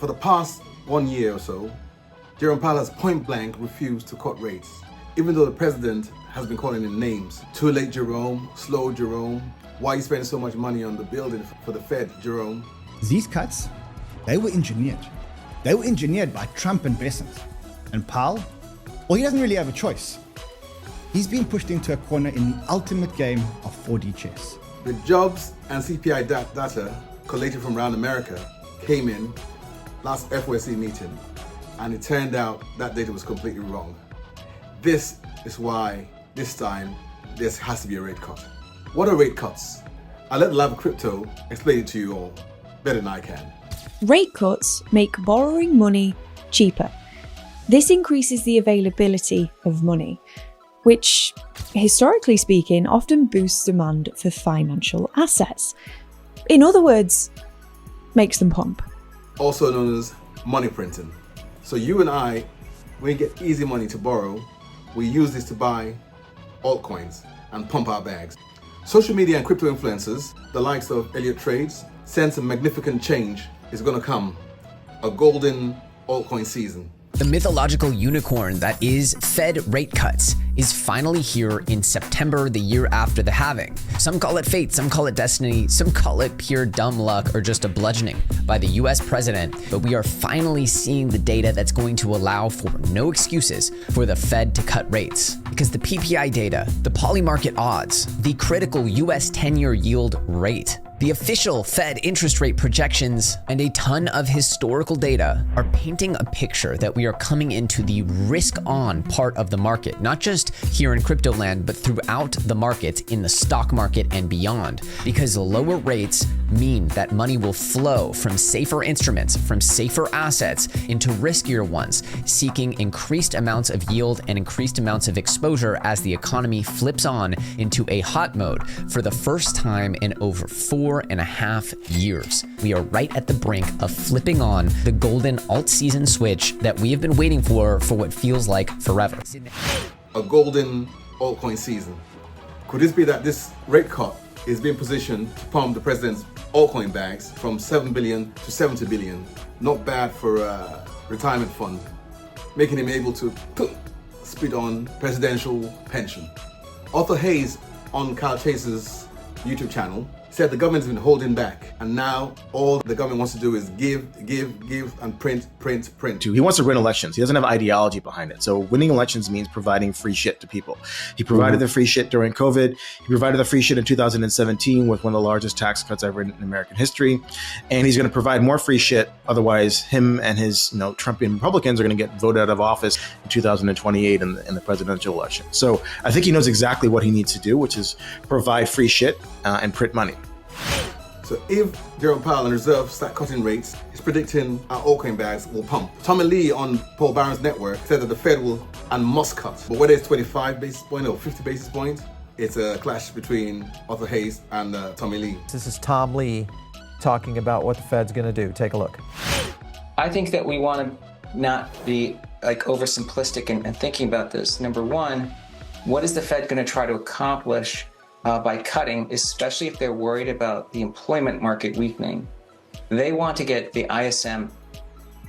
For the past 1 year or so, Jerome Powell has point blank refused to cut rates, even though the president has been calling him names. Too late, Jerome. Slow, Jerome. Why are you spending so much money on the building for the Fed, Jerome? These cuts, they were engineered. They were engineered by Trump and Bessent. And Powell, well, he doesn't really have a choice. He's been pushed into a corner in the ultimate game of 4D chess. The jobs and CPI data collated from around America came in last FOMC meeting, and it turned out that data was completely wrong. This is why this time there has to be a rate cut. What are rate cuts? I'll let the lab of crypto explain it to you all better than I can. Rate cuts make borrowing money cheaper. This increases the availability of money, which, historically speaking, often boosts demand for financial assets. In other words, makes them pump. Also known as money printing. So you and I, when we get easy money to borrow, we use this to buy altcoins and pump our bags. Social media and crypto influencers, the likes of Elliott Trades, sense a magnificent change is going to come. A golden altcoin season. The mythological unicorn that is Fed rate cuts is finally here in September, the year after the halving. Some call it fate, some call it destiny, some call it pure dumb luck or just a bludgeoning by the US president. But we are finally seeing the data that's going to allow for no excuses for the Fed to cut rates. Because the PPI data, the polymarket odds, the critical US 10-year yield rate, the official Fed interest rate projections, and a ton of historical data are painting a picture that we are coming into the risk-on part of the market, not just here in crypto land, but throughout the markets in the stock market and beyond. Because lower rates mean that money will flow from safer instruments, from safer assets into riskier ones, seeking increased amounts of yield and increased amounts of exposure as the economy flips on into a hot mode for the first time in over 4.5 years. We are right at the brink of flipping on the golden alt season switch that we have been waiting for what feels like forever. A golden altcoin season. Could this be that this rate cut is being positioned to pump the president's altcoin bags from 7 billion to 70 billion? Not bad for a retirement fund, making him able to spit on presidential pension. Arthur Hayes on Kyle Chase's YouTube channel said the government's been holding back, and now all the government wants to do is give, and print. He wants to win elections. He doesn't have ideology behind it. So winning elections means providing free shit to people. He provided the free shit during COVID. He provided the free shit in 2017 with one of the largest tax cuts ever in American history. And he's going to provide more free shit. Otherwise, him and his Trumpian Republicans are going to get voted out of office in 2028 in the presidential election. So I think he knows exactly what he needs to do, which is provide free shit and print money. So if Jerome Powell and Reserve start cutting rates, he's predicting our altcoin bags will pump. Tommy Lee on Paul Barron's network said that the Fed will and must cut. But whether it's 25 basis points or 50 basis points, it's a clash between Arthur Hayes and Tommy Lee. This is Tom Lee talking about what the Fed's going to do. Take a look. I think that we want to not be oversimplistic in thinking about this. Number one, what is the Fed going to try to accomplish by cutting, especially if they're worried about the employment market weakening? They want to get the ISM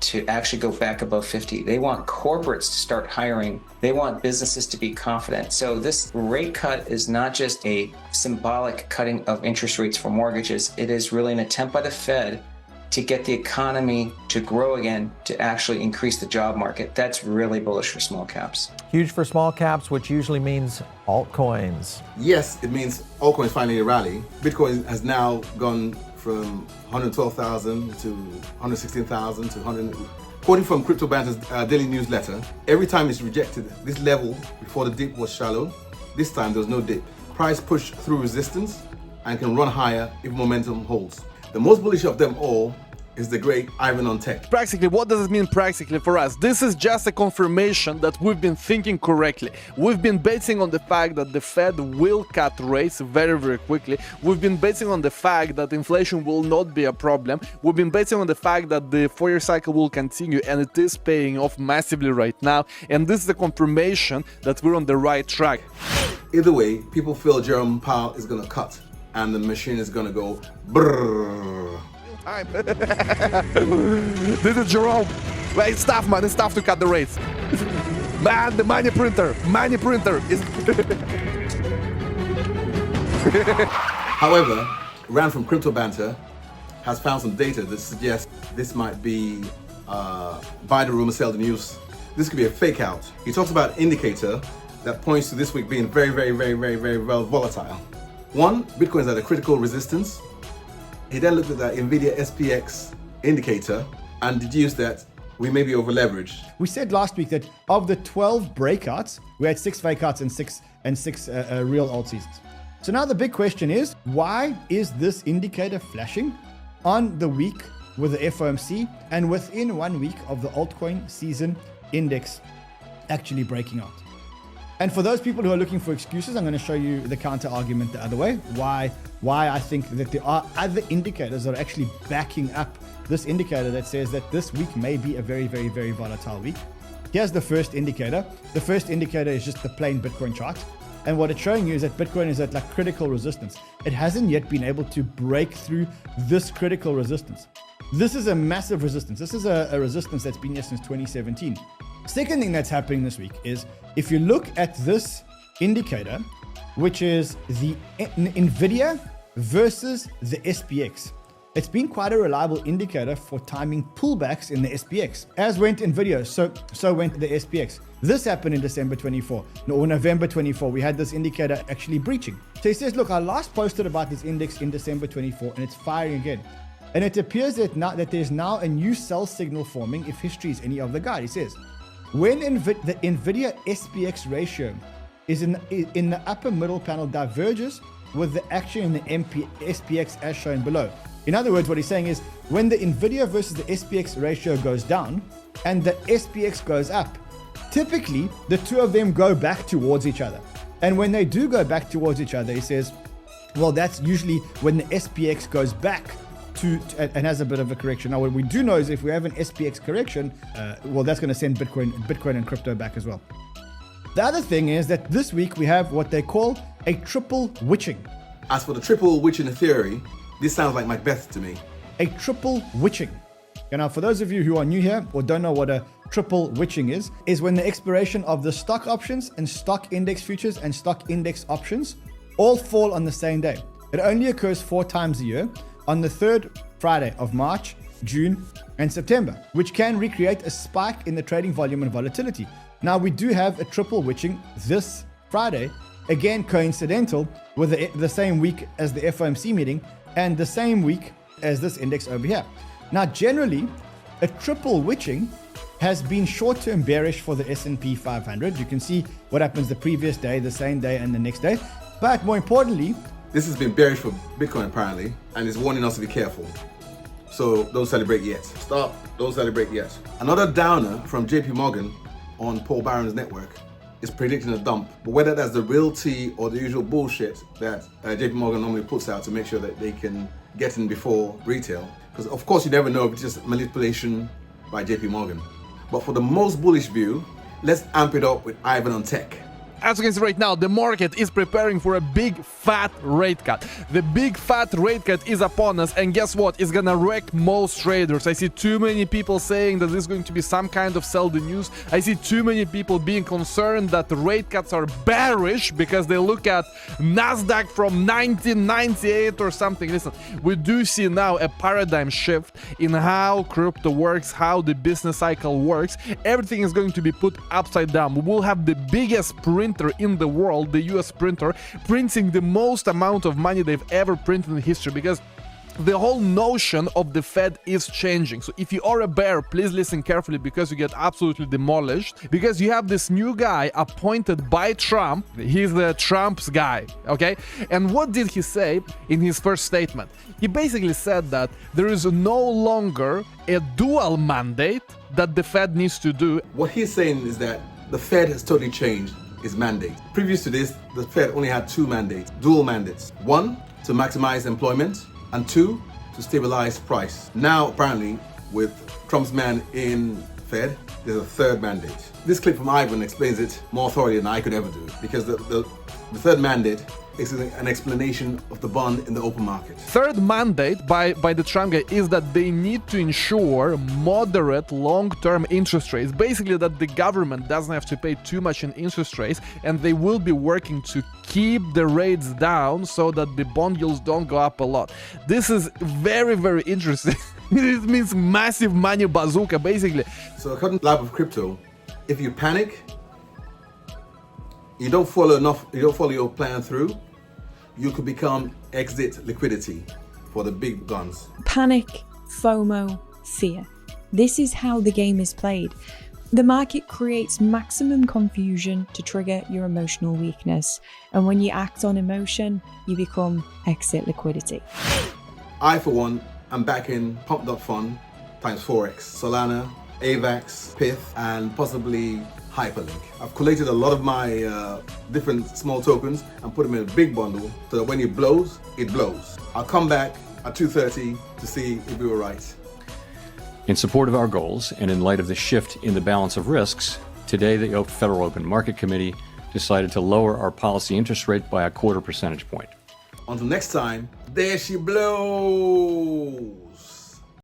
to actually go back above 50. They want corporates to start hiring. They want businesses to be confident. So this rate cut is not just a symbolic cutting of interest rates for mortgages. It is really an attempt by the Fed to get the economy to grow again, to actually increase the job market. That's really bullish for small caps. Huge for small caps, which usually memes altcoins. Yes, it means altcoins finally a rally. Bitcoin has now gone from 112,000 to 116,000 to 100. Quoting from Crypto Banter's daily newsletter, every time it's rejected this level before the dip was shallow, this time there was no dip. Price pushed through resistance and can run higher if momentum holds. The most bullish of them all is the great Ivan on Tech. Practically, what does it mean practically for us? This is just a confirmation that we've been thinking correctly. We've been basing on the fact that the Fed will cut rates very, very quickly. We've been basing on the fact that inflation will not be a problem. We've been basing on the fact that the 4-year cycle will continue, and it is paying off massively right now. And this is a confirmation that we're on the right track. Either way, people feel Jerome Powell is going to cut, and the machine is going to go brrrr. time. This is Jerome. Well, it's tough, man. It's tough to cut the rates. Man, the money printer is... However, Rand from Crypto Banter has found some data that suggests this might be buy the rumor, sell the news. This could be a fake out. He talks about an indicator that points to this week being very well volatile. One, Bitcoin is at a critical resistance. He then looked at that NVIDIA SPX indicator and deduced that we may be over leveraged. We said last week that of the 12 breakouts, we had 6 fake outs and six real alt seasons. So now the big question is, why is this indicator flashing on the week with the FOMC and within 1 week of the altcoin season index actually breaking out? And for those people who are looking for excuses, I'm going to show you the counter argument the other way. Why I think that there are other indicators that are actually backing up this indicator that says that this week may be a very volatile week. Here's the first indicator. The first indicator is just the plain Bitcoin chart. And what it's showing you is that Bitcoin is at like critical resistance. It hasn't yet been able to break through this critical resistance. This is a massive resistance. This is a resistance that's been here since 2017. Second thing that's happening this week is if you look at this indicator, which is the NVIDIA versus the SPX, it's been quite a reliable indicator for timing pullbacks in the SPX. As went NVIDIA, so went the SPX. This happened in December 24, or November 24. We had this indicator actually breaching. So he says, look, I last posted about this index in December 24 and it's firing again. And it appears that there's now a new sell signal forming if history is any of the guide. He says, when the NVIDIA SPX ratio is in the upper middle panel diverges with the action in the SPX as shown below. In other words, what he's saying is when the NVIDIA versus the SPX ratio goes down and the SPX goes up, typically the two of them go back towards each other. And when they do go back towards each other, he says, well, that's usually when the SPX goes back and has a bit of a correction. Now, what we do know is if we have an SPX correction, well, that's going to send Bitcoin and crypto back as well. The other thing is that this week we have what they call a triple witching. As for the triple witching theory, this sounds like Macbeth to me. A triple witching. And now, for those of you who are new here or don't know what a triple witching is when the expiration of the stock options and stock index futures and stock index options all fall on the same day. It only occurs 4 times a year on the 3rd Friday of March, June, and September, which can recreate a spike in the trading volume and volatility. Now, we do have a triple witching this Friday, again coincidental with the same week as the FOMC meeting and the same week as this index over here. Now, generally, a triple witching has been short-term bearish for the S&P 500. You can see what happens the previous day, the same day, and the next day. But more importantly, this has been bearish for Bitcoin apparently, and is warning us to be careful. So don't celebrate yet. Stop, don't celebrate yet. Another downer from JP Morgan on Paul Barron's network is predicting a dump. But whether that's the real tea or the usual bullshit that JP Morgan normally puts out to make sure that they can get in before retail, because of course you never know if it's just manipulation by JP Morgan. But for the most bullish view, let's amp it up with Ivan on tech. As you can see right now, the market is preparing for a big fat rate cut. The big fat rate cut is upon us, and guess what? It's gonna wreck most traders. I see too many people saying that this is going to be some kind of sell the news. I see too many people being concerned that the rate cuts are bearish because they look at Nasdaq from 1998 or something. Listen, we do see now a paradigm shift in how crypto works, how the business cycle works. Everything is going to be put upside down. We will have the biggest printer in the world, the US printer, printing the most amount of money they've ever printed in history, because the whole notion of the Fed is changing. So if you are a bear, please listen carefully, because you get absolutely demolished, because you have this new guy appointed by Trump. He's the Trump's guy, okay? And what did he say in his first statement? He basically said that there is no longer a dual mandate that the Fed needs to do. What he's saying is that the Fed has totally changed its mandate. Previous to this, the Fed only had 2 mandates, dual mandates. 1, to maximize employment, and 2, to stabilize price. Now, apparently, with Trump's man in Fed, there's a 3rd mandate. This clip from Ivan explains it more thoroughly than I could ever do, because the 3rd mandate is an explanation of the bond in the open market. Third mandate by the Trump guy is that they need to ensure moderate long-term interest rates. Basically, that the government doesn't have to pay too much in interest rates, and they will be working to keep the rates down so that the bond yields don't go up a lot. This is very, very interesting. It means massive money bazooka, basically. So according to Lab of Crypto, if you panic, you don't follow your plan through, you could become exit liquidity for the big guns. Panic, FOMO, fear. This is how the game is played. The market creates maximum confusion to trigger your emotional weakness. And when you act on emotion, you become exit liquidity. I, for one, am backing Pump.Fund times 4x, Solana, AVAX, Pith, and possibly Hyperlink. I've collated a lot of my different small tokens and put them in a big bundle so that when it blows, it blows. I'll come back at 2:30 to see if we were right. In support of our goals and in light of the shift in the balance of risks, today the Federal Open Market Committee decided to lower our policy interest rate by a 0.25 percentage point. Until next time, there she blows.